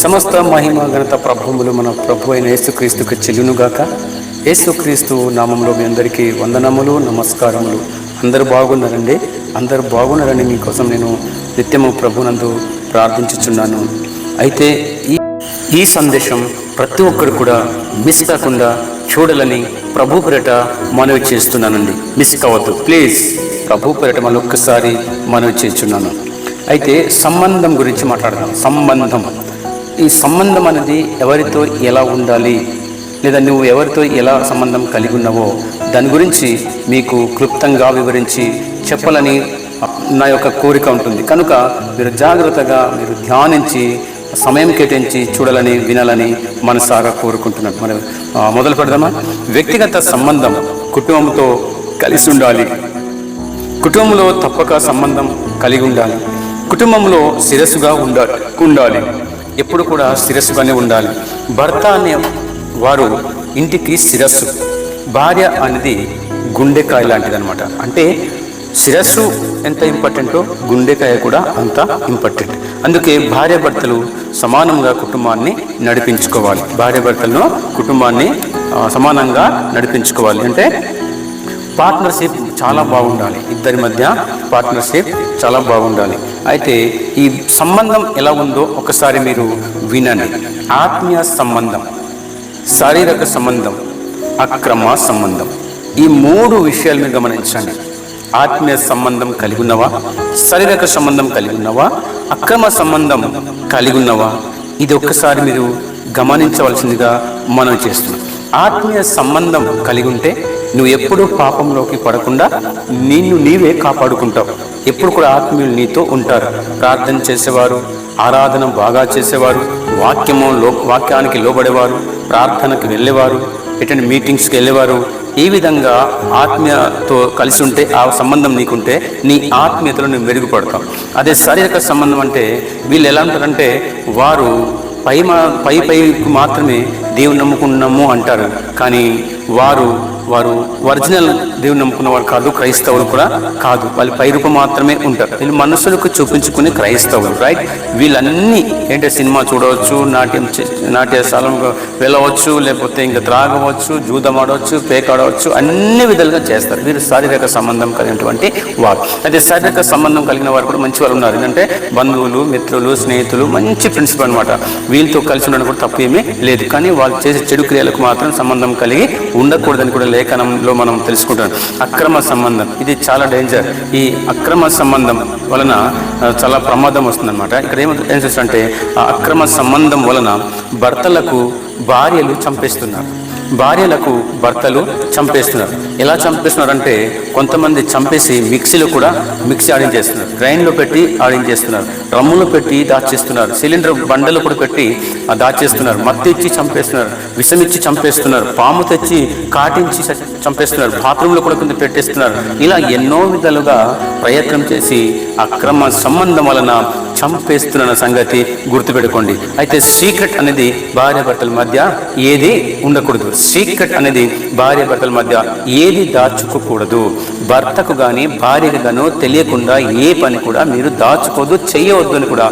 సమస్త మహిమ ఘనత ప్రభావములు మన ప్రభు అయిన యేసుక్రీస్తుకు చెల్లునుగాక. యేసుక్రీస్తు నామంలో మీ అందరికీ వందనములు, నమస్కారములు. అందరూ బాగున్నారండి? అందరూ బాగున్నారని మీకోసం నేను నిత్యము ప్రభునందు ప్రార్థించుచున్నాను. అయితే ఈ సందేశం ప్రతి ఒక్కరు కూడా మిస్ కాకుండా చూడాలని ప్రభు పేరట మనవి చేస్తున్నానండి. మిస్ కావద్దు ప్లీజ్. ప్రభు పేరట మరొక్కసారి మనవి చేస్తున్నాను. అయితే సంబంధం గురించి మాట్లాడదాం. ఈ సంబంధం అనేది ఎవరితో ఎలా ఉండాలి, లేదా నువ్వు ఎవరితో ఎలా సంబంధం కలిగి ఉన్నావో దాని గురించి మీకు క్లుప్తంగా వివరించి చెప్పాలని నా యొక్క కోరిక ఉంటుంది. కనుక మీరు జాగ్రత్తగా మీరు ధ్యానించి సమయం కేటాయించి చూడాలని, వినాలని మనసారా కోరుకుంటున్నాను. మనం మొదలు పెడదామా? వ్యక్తిగత సంబంధం కుటుంబంతో కలిసి ఉండాలి. కుటుంబంలో తప్పక సంబంధం కలిగి ఉండాలి. కుటుంబంలో శిరస్సుగా ఉండాలి. ఎప్పుడు కూడా శిరస్సుగానే ఉండాలి. భర్త అనే వారు ఇంటికి శిరస్సు, భార్య అనేది గుండెకాయ లాంటిది అనమాట. అంటే శిరస్సు ఎంత ఇంపార్టెంటో గుండెకాయ కూడా అంత ఇంపార్టెంట్. అందుకే భార్యాభర్తలు సమానంగా కుటుంబాన్ని నడిపించుకోవాలి. భార్యాభర్తలను కుటుంబాన్ని సమానంగా నడిపించుకోవాలి. అంటే పార్ట్నర్షిప్ చాలా బాగుండాలి. ఇద్దరి మధ్య పార్ట్నర్షిప్ చాలా బాగుండాలి. అయితే ఈ సంబంధం ఎలా ఉందో ఒకసారి మీరు వినండి. ఆత్మీయ సంబంధం, శారీరక సంబంధం, అక్రమ సంబంధం. ఈ మూడు విషయాలు మీరు గమనించండి. ఆత్మీయ సంబంధం కలిగి ఉన్నవా, శారీరక సంబంధం కలిగి ఉన్నవా, అక్రమ సంబంధం కలిగి ఉన్నవా, ఇది ఒక్కసారి మీరు గమనించవలసిందిగా మనం చేస్తున్నాం. ఆత్మీయ సంబంధం కలిగి ఉంటే నువ్వు ఎప్పుడూ పాపంలోకి పడకుండా నిన్ను నీవే కాపాడుకుంటావు. ఎప్పుడు కూడా ఆత్మీయులు నీతో ఉంటారు. ప్రార్థన చేసేవారు, ఆరాధన బాగా చేసేవారు, వాక్యానికి లోబడేవారు, ప్రార్థనకు వెళ్ళేవారు, ఎటువంటి మీటింగ్స్కి వెళ్ళేవారు. ఈ విధంగా ఆత్మీయతో కలిసి ఉంటే, ఆ సంబంధం నీకుంటే నీ ఆత్మీయతలో నువ్వు మెరుగుపడతావు. అదే శారీరక సంబంధం అంటే వీళ్ళు ఎలా ఉంటారంటే వారు పైకి మాత్రమే దేవుని నమ్ముకున్నాము అంటారు. కానీ వారు ఒరిజినల్ దేవుని నమ్ముకున్నవారు కాదు, క్రైస్తవులు కూడా కాదు. వాళ్ళు పైరూపం మాత్రమే ఉంటారు. వీళ్ళు మనుషులకు చూపించుకునే క్రైస్తవులు, రైట్? వీళ్ళన్నీ ఏంటంటే సినిమా చూడవచ్చు, నాట్యశాలకు వెళ్ళవచ్చు, లేకపోతే ఇంకా త్రాగవచ్చు, జూదమాడవచ్చు, పేకాడవచ్చు, అన్ని విధాలుగా చేస్తారు. వీరు శారీరక సంబంధం కలిగినటువంటి వారు. అయితే శారీరక సంబంధం కలిగిన వారు కూడా మంచి వారు ఉన్నారు. ఏంటంటే బంధువులు, మిత్రులు, స్నేహితులు, మంచి ఫ్రెండ్షిప్ అనమాట. వీళ్ళతో కలిసి ఉండడం కూడా తప్పు ఏమీ లేదు. కానీ వాళ్ళు చేసే చెడు క్రియలకు మాత్రం సంబంధం కలిగి ఉండకూడదని కూడా లేఖనంలో మనం తెలుసుకుంటాం. అక్రమ సంబంధం, ఇది చాలా డేంజర్. ఈ అక్రమ సంబంధం వలన చాలా ప్రమాదం వస్తుందన్నమాట. ఇక్కడ ఏం చేస్తారంటే ఆ అక్రమ సంబంధం వలన భర్తలకు భార్యలు చంపేస్తున్నారు, భార్యలకు భర్తలు చంపేస్తున్నారు. ఎలా చంపేస్తున్నారంటే కొంతమంది చంపేసి మిక్సీ ఆడించేస్తున్నారు, గ్రైండ్లో పెట్టి ఆడించేస్తున్నారు, డ్రమ్ములో పెట్టి దాచేస్తున్నారు, సిలిండర్ బండలు కూడా పెట్టి దాచేస్తున్నారు, మత్తు ఇచ్చి చంపేస్తున్నారు, విషమిచ్చి చంపేస్తున్నారు, పాము తెచ్చి కాటించి చంపేస్తున్నారు, బాత్రూంలో కూడా కొంత పెట్టేస్తున్నారు. ఇలా ఎన్నో విధాలుగా ప్రయత్నం చేసి అక్రమ సంబంధం వలన చంపేస్తున్న సంగతి గుర్తుపెట్టుకోండి. అయితే సీక్రెట్ అనేది భార్యాభర్తల మధ్య ఏది ఉండకూడదు. సీక్రెట్ అనేది భార్యాభర్తల మధ్య ఏది దాచుకోకూడదు. భర్తకు కానీ భార్యకు గాను తెలియకుండా ఏ పని కూడా మీరు దాచుకోవద్దు, చేయవద్దు అని కూడా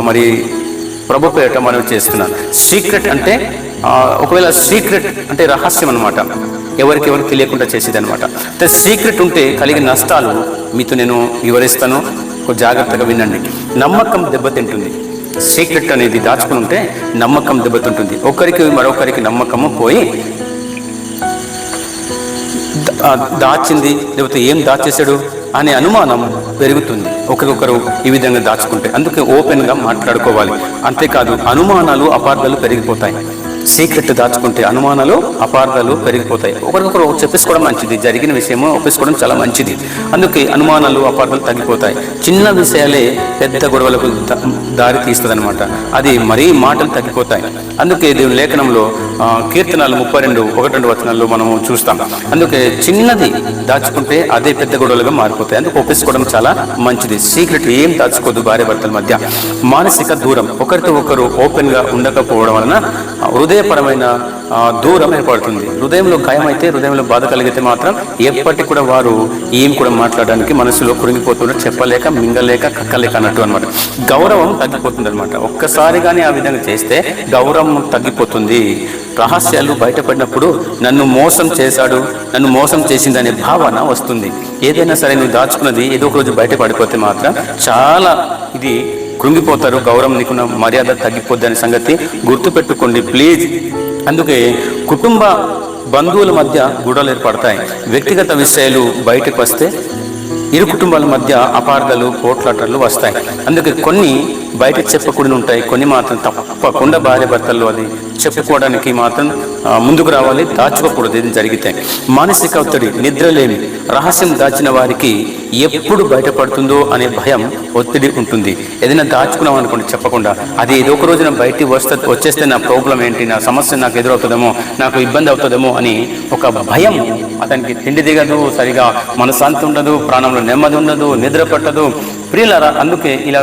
మరి ప్రభు పేరట మనం చేస్తున్నాం. సీక్రెట్ అంటే ఒకవేళ సీక్రెట్ అంటే రహస్యం అనమాట, ఎవరికి తెలియకుండా చేసేది అనమాట. అయితే సీక్రెట్ ఉంటే కలిగిన నష్టాలు మీతో నేను వివరిస్తాను, జాగ్రత్తగా వినండి. నమ్మకం దెబ్బతింటుంది. సీక్రెట్ అనేది దాచుకుని ఉంటే నమ్మకం దెబ్బతింటుంది. ఒకరికి మరొకరికి నమ్మకము పోయి దాచింది లేకపోతే ఏం దాచేశాడు అనే అనుమానం పెరుగుతుంది ఒకరికొకరు ఈ విధంగా దాచుకుంటే. అందుకే ఓపెన్గా మాట్లాడుకోవాలి. అంతేకాదు అనుమానాలు, అపార్థాలు పెరిగిపోతాయి. సీక్రెట్ దాచుకుంటే అనుమానాలు, అపార్థాలు పెరిగిపోతాయి. ఒకరికొకరు చెప్పేసుకోవడం మంచిది, జరిగిన విషయము ఒప్పేసుకోవడం చాలా మంచిది. అందుకే అనుమానాలు, అపార్థాలు తగ్గిపోతాయి. చిన్న విషయాలే పెద్ద గొడవలకు దారి తీస్తుంది అనమాట. అది మరీ మాటలు తగ్గిపోతాయి. అందుకే దేవుని లేఖనంలో కీర్తనలు 32:1-2 మనము చూస్తాం. అందుకే చిన్నది దాచుకుంటే అదే పెద్ద గొడవలుగా మారిపోతాయి. అందుకు ఒప్పేసుకోవడం చాలా మంచిది. సీక్రెట్ ఏం దాచుకోదు భార్యాభర్తల మధ్య. మానసిక దూరం, ఒకరితో ఒకరు ఓపెన్గా ఉండకపోవడం వలన హృదయ హృదయపరమైన దూరం ఏర్పడుతుంది. హృదయంలో గాయం అయితే, హృదయంలో బాధ కలిగితే మాత్రం ఎప్పటికి కూడా వారు ఏం కూడా మాట్లాడడానికి మనసులో కురింగిపోతున్నారు, చెప్పలేక, మింగలేక, కక్కలేక అన్నట్టు అనమాట. గౌరవం తగ్గిపోతుంది అనమాట. ఒక్కసారి కానీ ఆ విధంగా చేస్తే గౌరవం తగ్గిపోతుంది. రహస్యాలు బయటపడినప్పుడు నన్ను మోసం చేశాడు, నన్ను మోసం చేసిందనే భావన వస్తుంది. ఏదైనా సరే నువ్వు దాచుకున్నది ఏదో ఒక రోజు బయట పడిపోతే మాత్రం చాలా ఇది కృంగిపోతారు. గౌరవం నీకున్న మర్యాద తగ్గిపోద్ది అనే సంగతి గుర్తుపెట్టుకోండి ప్లీజ్. అందుకే కుటుంబ బంధువుల మధ్య గొడవలు ఏర్పడతాయి. వ్యక్తిగత విషయాలు బయటకు వస్తే ఇరు కుటుంబాల మధ్య అపార్థాలు, పోట్లాటలు వస్తాయి. అందుకే కొన్ని బయట చెప్పకూడని ఉంటాయి, కొన్ని మాత్రం తప్పకుండా భార్య భర్తల్లో అది చెప్పుకోవడానికి మాత్రం ముందుకు రావాలి, దాచుకోకూడదు. ఏది జరిగితే మానసిక ఒత్తిడి, నిద్రలేమి, రహస్యం దాచిన వారికి ఎప్పుడు బయటపడుతుందో అనే భయం, ఒత్తిడి ఉంటుంది. ఏదైనా దాచుకున్నాం అనుకోండి చెప్పకుండా, అది ఏదో ఒక రోజున బయటికి వచ్చేస్తే నా ప్రాబ్లం ఏంటి, నా సమస్య నాకు ఎదురవుతుందేమో, నాకు ఇబ్బంది అవుతుందేమో అని ఒక భయం. అతనికి తిండి దిగదు, సరిగా మనశ్శాంతి ఉండదు, ప్రాణంలో నెమ్మది ఉండదు, నిద్ర పట్టదు. ప్రియులారా, అందుకే ఇలా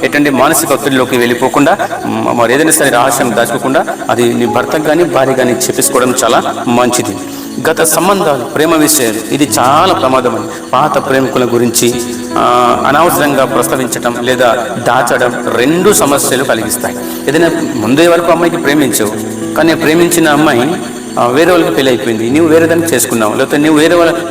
ఎటువంటి మానసిక ఒత్తిడిలోకి వెళ్ళిపోకుండా మరి ఏదైనా సరే రహస్యం దాచుకోకుండా అది నీ భర్తకు కానీ భార్య కానీ చెప్పేసుకోవడం చాలా మంచిది. గత సంబంధాలు, ప్రేమ విషయాలు, ఇది చాలా ప్రమాదం. పాత ప్రేమికుల గురించి అనవసరంగా ప్రస్తావించడం లేదా దాచడం రెండు సమస్యలు కలిగిస్తాయి. ఏదైనా ముందే వరకు అమ్మాయికి ప్రేమించవు, కానీ ప్రేమించిన అమ్మాయి వేరే వాళ్ళకి పెళ్ళి అయిపోయింది, నువ్వు వేరే దానికి చేసుకున్నావు, లేకపోతే నువ్వు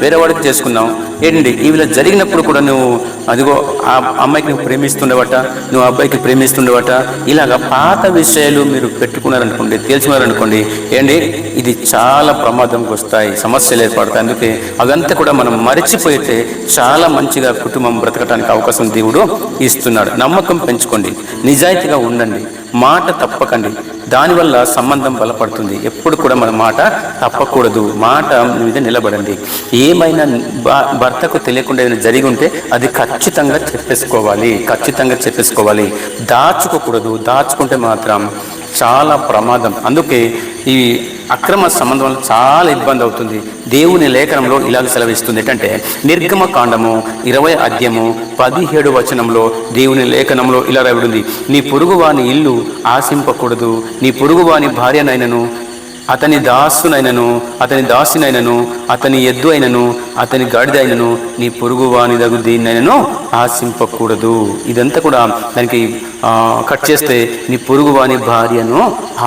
వేరే వాడికి చేసుకున్నావు. ఏంటండి ఇలా జరిగినప్పుడు కూడా నువ్వు అదిగో ఆ అమ్మాయికి నువ్వు ప్రేమిస్తుండేవట, నువ్వు అబ్బాయికి ప్రేమిస్తుండేవట. ఇలాగ పాత విషయాలు మీరు పెట్టుకున్నారనుకోండి, తేల్చుకున్నారనుకోండి, ఏంటి ఇది చాలా ప్రమాదంకి వస్తాయి, సమస్యలు ఏర్పడతాయి. అందుకే అదంతా కూడా మనం మరిచిపోయితే చాలా మంచిగా కుటుంబం బ్రతకడానికి అవకాశం దేవుడు ఇస్తున్నాడు. నమ్మకం పెంచుకోండి, నిజాయితీగా ఉండండి, మాట తప్పకండి. దానివల్ల సంబంధం బలపడుతుంది. ఎప్పుడు కూడా మన మాట తప్పకూడదు, మాట మీద నిలబడండి. ఏమైనా భర్తకు తెలియకుండా ఏదైనా జరిగి ఉంటే అది ఖచ్చితంగా చెప్పేసుకోవాలి. దాచుకోకూడదు, దాచుకుంటే మాత్రం చాలా ప్రమాదం. అందుకే ఈ అక్రమ సంబంధం వల్ల చాలా ఇబ్బంది అవుతుంది. దేవుని లేఖనంలో ఇలాగ సెలవిస్తుంది. ఏంటంటే నిర్గమ కాండము 20 అధ్యాయము 17 వచనంలో దేవుని లేఖనంలో ఇలా రాయబడింది, నీ పొరుగువాని ఇల్లు ఆశింపకూడదు, నీ పొరుగువాని భార్యనైనను, అతని దాసునైనను, అతని దాసినైనను, అతని ఎద్దు అయినను, అతని గాడిద అయినను, నీ పొరుగు వాని దగ్గర దీన్నైనను ఆశింపకూడదు. ఇదంతా కూడా దానికి కట్ చేస్తే నీ పొరుగు వాని భార్యను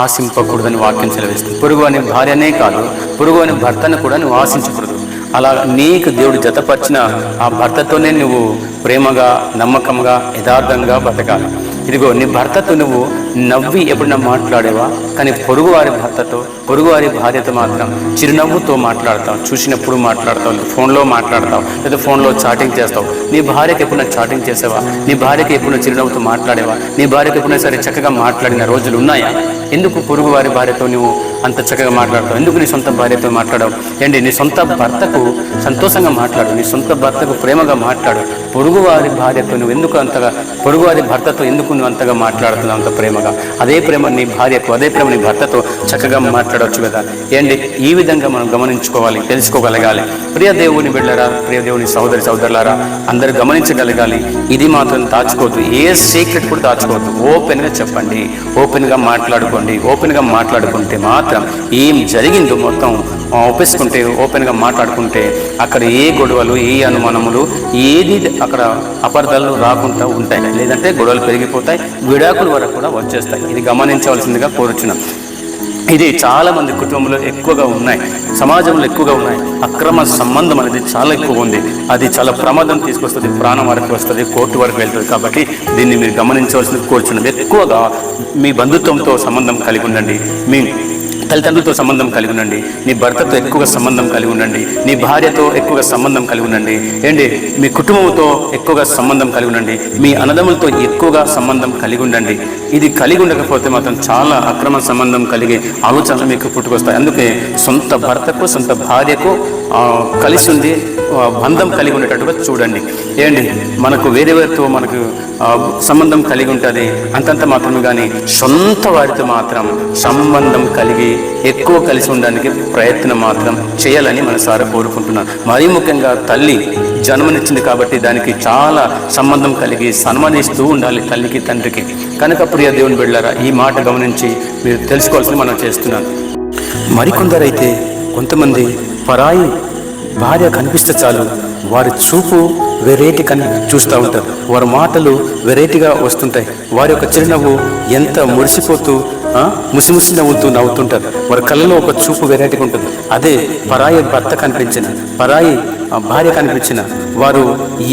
ఆశింపకూడదని వాక్యం సెలవిస్తుంది. పొరుగు వాని భార్యనే కాదు, పొరుగు వాని భర్తను కూడా నువ్వు ఆశించకూడదు. అలా నీకు దేవుడు జతపరిచిన ఆ భర్తతోనే నువ్వు ప్రేమగా, నమ్మకంగా, యథార్థంగా బతకాలి. ఇదిగో నీ భర్తతో నువ్వు నవ్వి ఎప్పుడన్నా మాట్లాడేవా? కానీ పొరుగువారి భర్తతో, పొరుగువారి భార్యతో మాత్రం చిరునవ్వుతో మాట్లాడతావు, చూసినప్పుడు మాట్లాడతావు, ఫోన్లో మాట్లాడతావు, లేదా ఫోన్లో చాటింగ్ చేస్తావు. నీ భార్యకి ఎప్పుడైనా చాటింగ్ చేసావా? నీ భార్యకి ఎప్పుడైనా చిరునవ్వుతో మాట్లాడేవా? నీ భార్యకి ఎప్పుడైనా సరే చక్కగా మాట్లాడిన రోజులు ఉన్నాయా? ఎందుకు పొరుగువారి భార్యతో నువ్వు అంత చక్కగా మాట్లాడతావు? ఎందుకు నీ సొంత భార్యతో మాట్లాడవు? ఏంటి నీ సొంత భర్తకు సంతోషంగా మాట్లాడు, నీ సొంత భర్తకు ప్రేమగా మాట్లాడు. పొరుగువారి భార్యతో నువ్వు ఎందుకు అంతగా, పొరుగువారి భర్తతో ఎందుకు నువ్వు అంతగా మాట్లాడుతున్నావు అంత ప్రేమగా? అదే ప్రేమ నీ భార్యకు, అదే ప్రేమ నీ భర్తతో చక్కగా మాట్లాడవచ్చు కదా. ఏంటి ఈ విధంగా మనం గమనించుకోవాలి, తెలుసుకోగలగాలి. ప్రియ దేవుని బిడ్డలారా, ప్రియ దేవుని సోదరులారా, అందరూ గమనించగలగాలి. ఇది మాత్రం దాచుకోవద్దు, ఏ సీక్రెట్ కూడా దాచుకోవద్దు. ఓపెన్గా చెప్పండి, ఓపెన్గా మాట్లాడుకోండి. ఓపెన్గా మాట్లాడుకుంటే మాత్రం ఏం జరిగిందో మొత్తం ఒప్పేసుకుంటే, ఓపెన్గా మాట్లాడుకుంటే అక్కడ ఏ గొడవలు, ఏ అనుమానములు, ఏది అక్కడ అపార్థాలు రాకుండా ఉంటాయి. లేదంటే గొడవలు పెరిగిపోతాయి, విడాకుల వరకు కూడా వచ్చేస్తాయి. ఇది గమనించవలసిందిగా కోరుచున్నాం. ఇది చాలా మంది కుటుంబంలో ఎక్కువగా ఉన్నాయి, సమాజంలో ఎక్కువగా ఉన్నాయి. అక్రమ సంబంధం అనేది చాలా ఎక్కువ ఉంది. అది చాలా ప్రమాదం తీసుకొస్తుంది, ప్రాణం వరకు వస్తుంది, కోర్టు వరకు వెళ్తుంది. కాబట్టి దీన్ని మీరు గమనించవలసింది కోరుచున్నాం. ఎక్కువగా మీ బంధుత్వంతో సంబంధం కలిగి ఉండండి, మీ తల్లిదండ్రులతో సంబంధం కలిగి ఉండండి, నీ భర్తతో ఎక్కువగా సంబంధం కలిగి ఉండండి, నీ భార్యతో ఎక్కువగా సంబంధం కలిగి ఉండండి, ఏంటి మీ కుటుంబంతో ఎక్కువగా సంబంధం కలిగి ఉండండి, మీ అన్నదమ్ములతో ఎక్కువగా సంబంధం కలిగి ఉండండి. ఇది కలిగి ఉండకపోతే మాత్రం చాలా అక్రమ సంబంధం కలిగే ఆలోచనలు మీకు పుట్టుకొస్తాయి. అందుకే సొంత భర్తకు, సొంత భార్యకు కలిసి ఉంది, బంధం కలిగి ఉండేటట్టుగా చూడండి. ఏంటి మనకు వేరే వారితో మనకు సంబంధం కలిగి ఉంటుంది అంతంత మాత్రమే, కానీ సొంత వారితో మాత్రం సంబంధం కలిగి ఎక్కువ కలిసి ఉండడానికి ప్రయత్నం మాత్రం చేయాలని మనసారా కోరుకుంటున్నాను. మరీ ముఖ్యంగా తల్లి జన్మనిచ్చింది కాబట్టి దానికి చాలా సంబంధం కలిగి సన్మానిస్తూ ఉండాలి తల్లికి తండ్రికి. కనుక ప్రియ దేవుని బిడ్డలారా, ఈ మాట గమనించి మీరు తెలుసుకోవాల్సింది మనం చేస్తున్నాను. మరికొందరైతే కొంతమంది పరాయి భార్య కనిపిస్తే చాలు వారి చూపు వెరైటీ చూస్తూ ఉంటారు, వారి మాటలు వెరైటీగా వస్తుంటాయి, వారి యొక్క చిరునవ్వు ఎంత మురిసిపోతూ ముసిముసి నవ్వుతుంటారు, వారి కళ్ళలో ఒక చూపు వెరైటీగా ఉంటుంది. అదే పరాయి భర్త కనిపించిన, పరాయి భార్య కనిపించిన వారు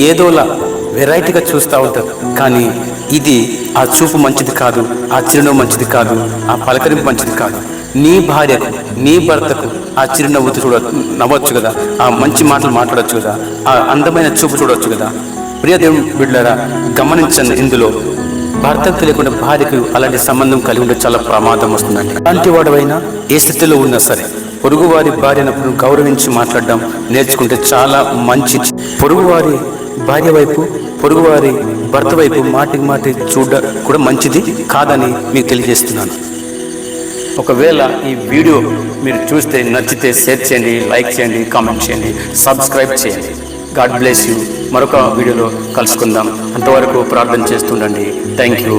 ఏదోలా వెరైటీగా చూస్తూ ఉంటారు. కానీ ఇది ఆ చూపు మంచిది కాదు, ఆ చిరునవ్వు మంచిది కాదు, ఆ పలకరింపు మంచిది కాదు. నీ భార్యకు, నీ భర్తకు ఆ చిరునవ్వుతూ నవ్వచ్చు కదా, ఆ మంచి మాటలు మాట్లాడవచ్చు కదా, ఆ అందమైన చూపు చూడవచ్చు కదా. ప్రియ దేవుని బిడ్డలారా, గమనించండి, ఇందులో భర్తకు తెలియకుండా భార్యకు అలాంటి సంబంధం కలిగి ఉంటే చాలా ప్రమాదం వస్తుందండి. అలాంటి వాడవైనా ఏ స్థితిలో ఉన్నా సరే పొరుగువారి భార్యను గౌరవించి మాట్లాడడం నేర్చుకుంటే చాలా మంచిది. పొరుగువారి భార్య వైపు, పొరుగువారి భర్త వైపు మాటికి మాటి చూడడం కూడా మంచిది కాదని మీకు తెలియజేస్తున్నాను. ఒకవేళ ఈ వీడియో మీరు చూస్తే నచ్చితే షేర్ చేయండి, లైక్ చేయండి, కామెంట్ చేయండి, సబ్స్క్రైబ్ చేయండి. God bless you. మరొక వీడియోలో కలుసుకుందాం. అంతవరకు ప్రార్థన చేస్తుండండి. Thank you.